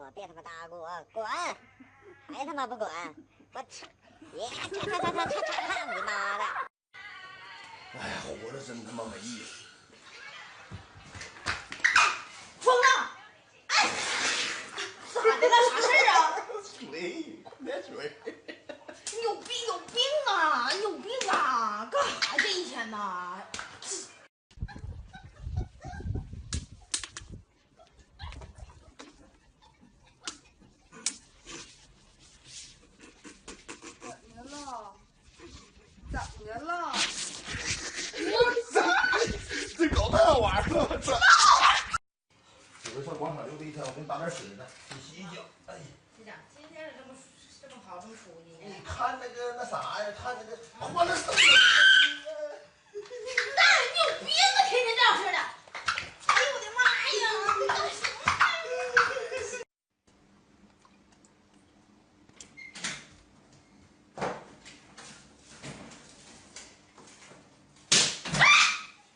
我，别他妈打我，滚！还他妈不滚！我操！别擦！你妈的！哎呀，活着真他妈没意思。疯了！哎，咋的了？啥事儿啊？水，点水。你有病啊！你有病啊！干啥这一天呐？咋的了？这搞那玩意儿了，我操！有的上广场溜达一天，我给你打点水呢，你洗洗脚。哎呀，队长，今天这么好，这么舒服呢？你看那个那啥呀，看那个欢乐颂。蛋，你有病啊！天天这样式的。哎呦我的妈呀！你干什么？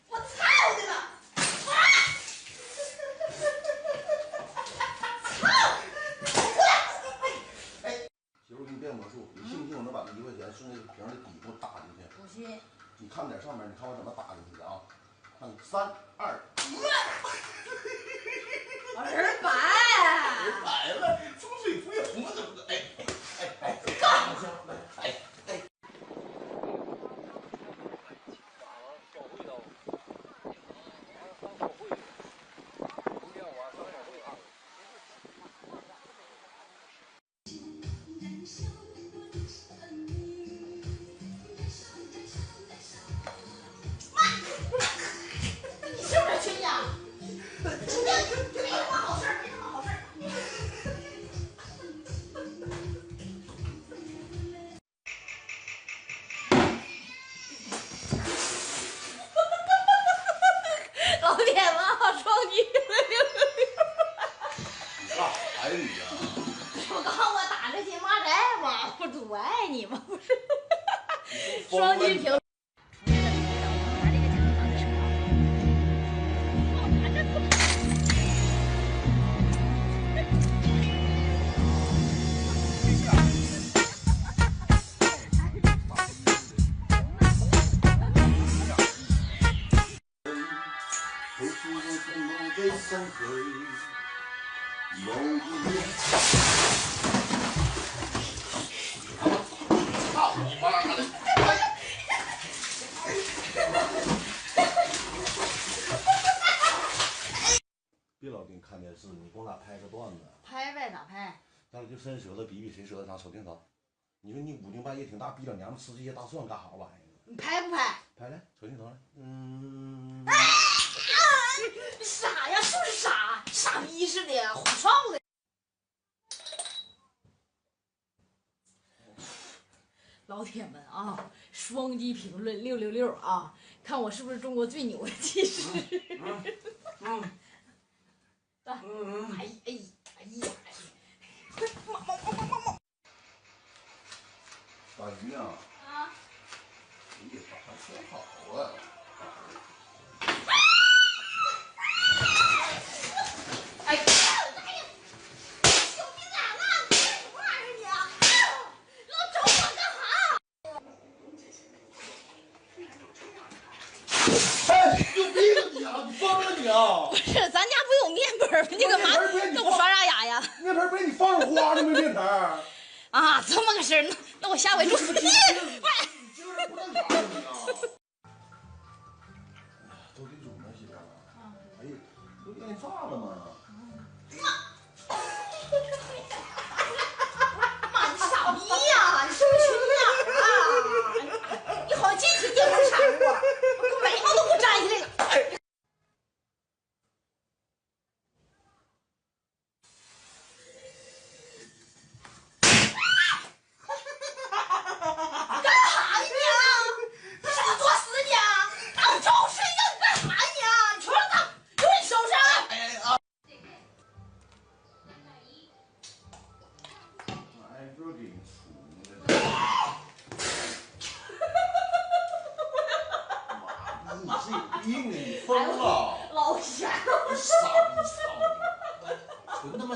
我操你了！媳妇，给你变魔术，你信不信我能把这1块钱顺那个瓶的底部打进去？不信。你看点上面，你看我怎么打进去的啊？看3、2、1。耳摆。来了，风水不也红怎么的？哎，干啥去？哎。你是不是缺氧？别他妈好事儿，别他妈好事儿。老铁们好双击你干啥呀你呀？我告诉我打这些骂人吗？我多爱你吗？不是，双击评论。可是我怎么被伤害？某一年，操你妈的！别老给你看电视，你给我俩拍个段子。拍呗，咋拍？咱俩就伸舌头比比谁舌头长，手挺长。你说你5更半夜挺大，逼老娘们吃这些大蒜干啥玩意儿？你拍不拍？拍来，手镜头来。傻呀，是不是傻？傻逼似的，虎少的。老铁们啊，双击评论666啊，看我是不是中国最牛的技师。哎呀！大鱼啊！啊！你咋还说好啊？哎呀！小逼崽子，你干什么玩意儿你啊？老找我干啥？哎，有病啊你啊！你疯了你啊！不是，咱家不有面盆吗？你干嘛跟我刷啥牙呀？面盆被你放上花了没？面盆啊，这么个事儿，那我下回注。你这个人不正常啊你啊！都得准了媳妇儿。哎呀，都给你炸了吗？妈，你傻逼呀！你是不是缺心眼儿啊？你好像进去电风扇我，我眉毛都给我粘下来了。病啊！你疯了！老闲了，傻逼操你！纯他妈！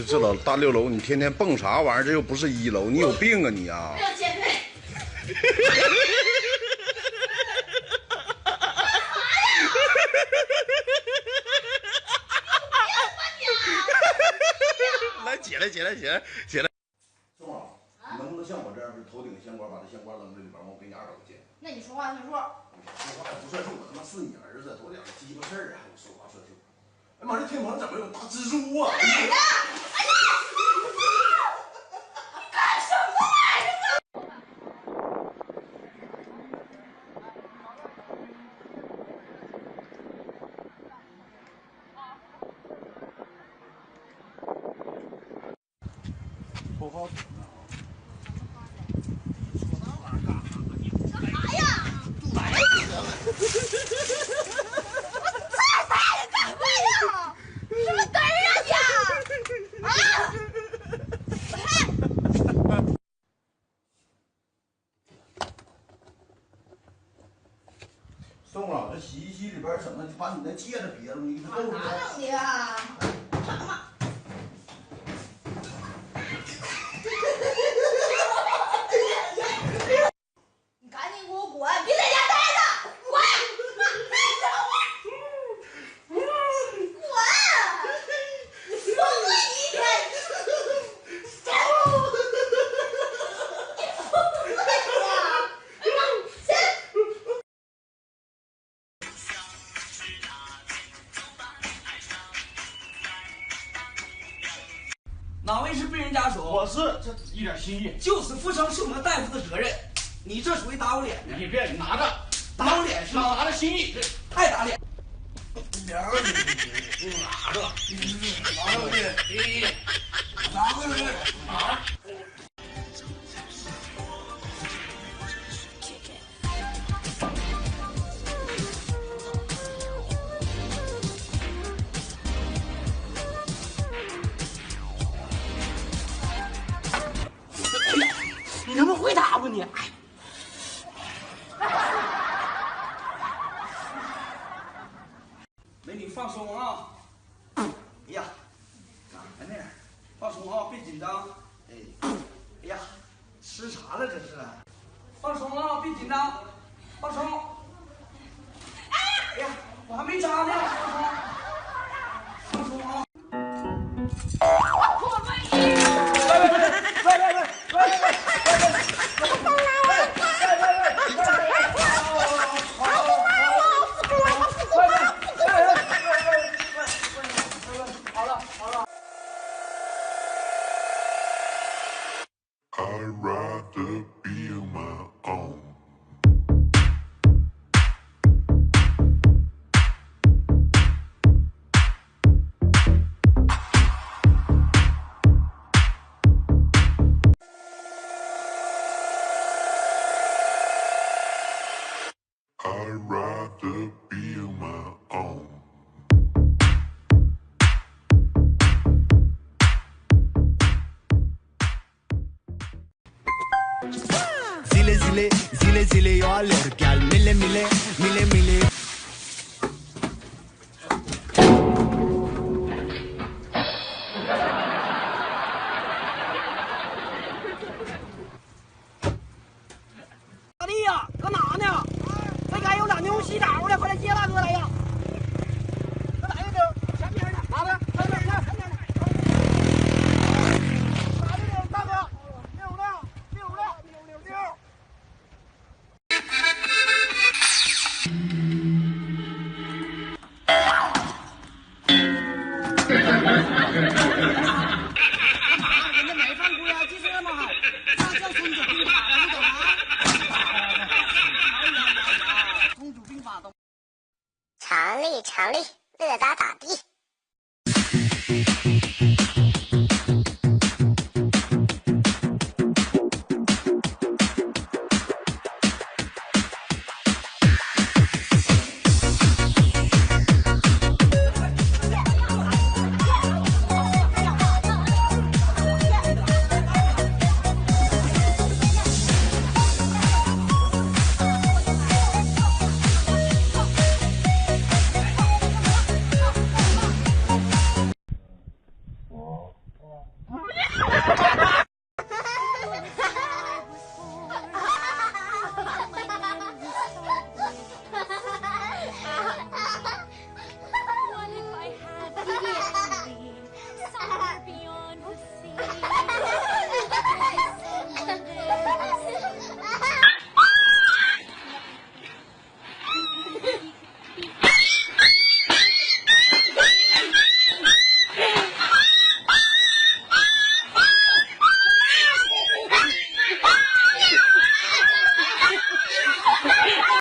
知道了，大6楼你天天蹦啥玩意儿？这又不是1楼，你有病啊你啊！我要减肥。来起来！宋老，你能不能像我这样是头顶鲜瓜，把这鲜瓜扔这里边，我给你200块钱？那你说话算数。说话也不算数，我他妈是你儿子，多点鸡巴事儿啊！还说话算数。哎妈，这天棚怎么有大蜘蛛啊？哎呀！哎呀！干什么玩意儿？不好听啊！干啥呀？来呀！干嘛呀？什么嘚儿啊你？啊！宋老，这洗衣机里边怎么把你那戒指别了？你给他逗哪着。整的呀？长嘛。你赶紧给我滚！别在家待着，滚！滚！你疯了你一天！你疯了你！哎妈，先。哪位是病人家属？我是，这一点心意。救死扶伤是我们大夫的责任，你这属于打我脸的，你别拿着，打我脸是吗？拿着心意，太打脸。拿着，拿着，你他妈会打不你？美女放松啊！哎呀，哪呢？放松啊，别紧张。哎呀，吃啥了这是？放松啊，别紧张，放松。哎呀，我还没扎呢，放松啊！I'd rather be on my own. I'd rather be on my own. zile eu alerg al mile大弟呀，搁哪呢？那家有2牛洗澡的，快来接大哥来呀！搁哪一溜？前边呢？哪边？前边呢？前边呢？哪里溜？大哥，溜。人家没犯规啊，记这么好，那叫孙子兵法，你懂吗？公主兵法懂。常例，乐打打的。